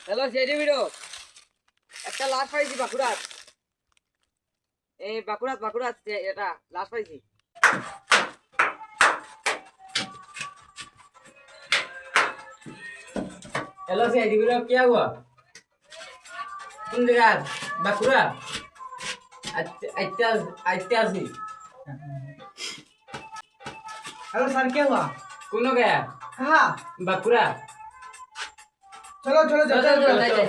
Hello সেই video একটা লাশ পাইছি বাঁকুড়াত এই বাঁকুড়াত এটা লাশ পাইছি हेलो से वीडियो क्या हुआ तुम जगह बाकुरा ऐतिहासिक हेलो सर क्या हुआ कौन हो गया कहाँ बाकुरा चलो चलो चलो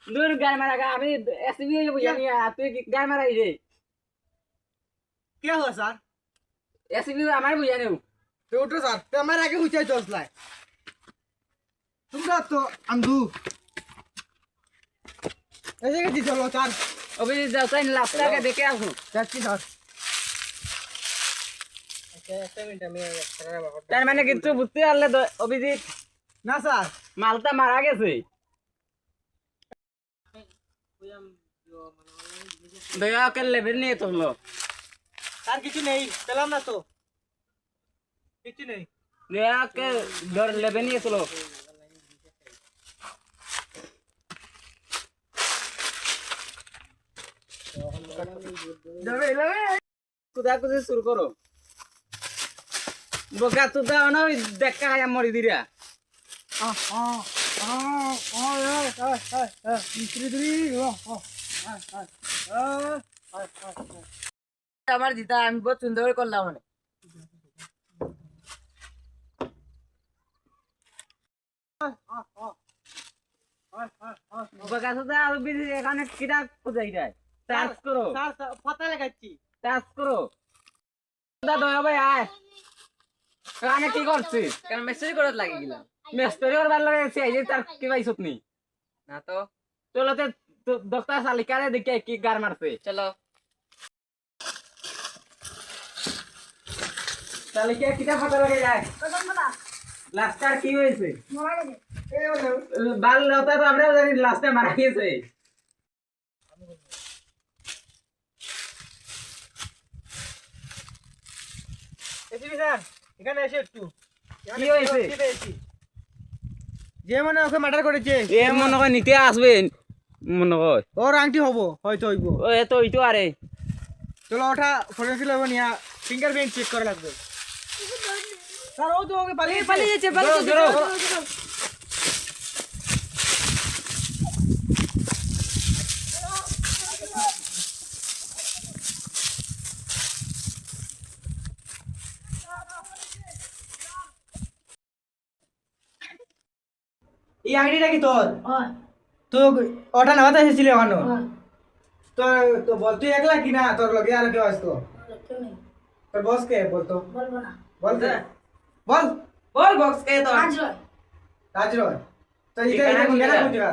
दूर गाय मारा का अभी एसबी बुझा नहीं है तू गाय मारा ही क्या हुआ सर एसबी हमारे बुझा नहीं तो उठो सर तो हमारे आगे ऊंचा चोट लाए तुम का तो अंधू ऐसे कैसे चलो सर अभी जाता है लास्टा के देखे आऊं सच्ची सर তার মানে কিন্তু বুঝতে পারলে অভিজিৎ না স্যার মালটা মারা গেছে দয়া করে লেভেল নিয়ে তোলো স্যার কিছু নেই পেলাম না তো কিছু নেই দয়া করে লেভেল নিয়ে তোলো কুদাকুদি শুরু করো বোকা তো দাও না ওই দেখা খায় মরি দিরা আমার জিতা আমি বহুত সুন্দর করে করলাম মানে বোকা তো দাও এখানে কিটা খুঁজাই যায় টাচ করো স্যার পাতা লাগাচ্ছি টাচ করো দাদা ভাই আয় কানে কি করছিস কেন মেসেজ করে লাগি গেলাম মেসেজ করবার লাগে এই যে তার কি পাইছত নি না তো চলো তে দক্তর সালিকারে দেখে কি গার মারছে চলো সালিকা কিটা ফাটা লাগে যায় লাস্টার কি হয়েছে মারা গেছে বাল লতা তো আমরা জানি লাস্টে মারা গেছে এসবি স্যার এখানে এসে একটু কি হয়েছে যে মনে ওকে মার্ডার করেছে এ মনে হয় নিতে আসবে মনে হয় ওর আংটি হবো হয়তো হইব ও এ তো ওইটো আরে চলো ওটা ফরেন্সিক ল্যাবে নিয়ে ফিঙ্গারপ্রিন্ট চেক করা লাগবে স্যার ও তো ওকে পালিয়ে যাচ্ছে এই আংটিটা কি তোর তো ওটা নেওয়াতে এসেছিলি ওখানে তো তো বল তুই একলা কি না তোর লগে আর কেউ আসতো তোর বস কে বলতো বলবো না বলতে বল বল বক্স কে তো রাজ রয় তো এটা এটা কোন জায়গা কোন জায়গা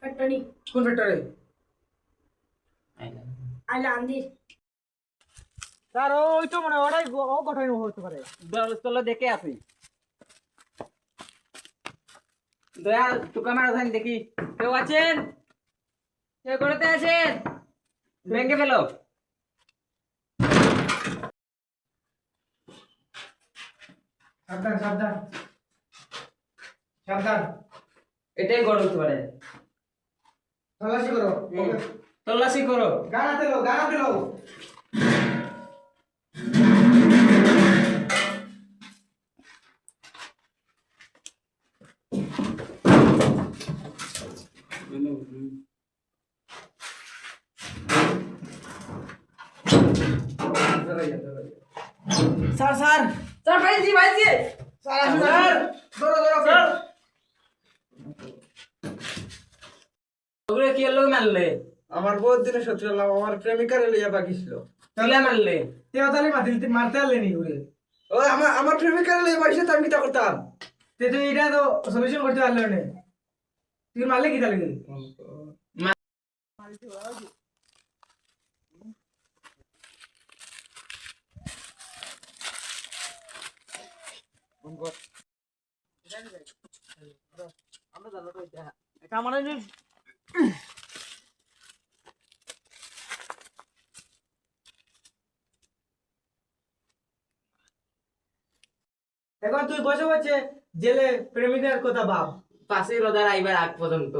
ফ্যাক্টরি কোন ফ্যাক্টরি আইলা আন্দির স্যার ওই তো মানে ওটাই ও গঠন হতে পারে চলো দেখে আসি দয়া টুকা মারা ধান দেখি কেউ আছেন কেউ করতে আছেন ব্যাংকে ফেলো সাবধান সাবধান সাবধান এটাই গড় হতে পারে তল্লাশি করো তল্লাশি করো গানাতে লো স্যার স্যার স্যার ভাইজি স্যার আসুন স্যার ধরো স্যার ওগুলো কি লোক মারলে আমার বহুত দিনের শত্রু হলাম আমার প্রেমিকার লইয়া বাকি ছিল কিলা মারলে তেও তাহলে মারতে পারলেনি ঘুরে ও আমার প্রেমিকার লইয়া বাকি ছিল আমি কি তা করতাম তে তুই এটা তো সলিউশন করতে পারলে না তুই মারলে কি তাহলে আমরা জানো তো এটা এটা মানে এখন তুই বসে বসে জেলে প্রেমিকের কথা ভাব। 5ই রোজার আইবার আগ পর্যন্ত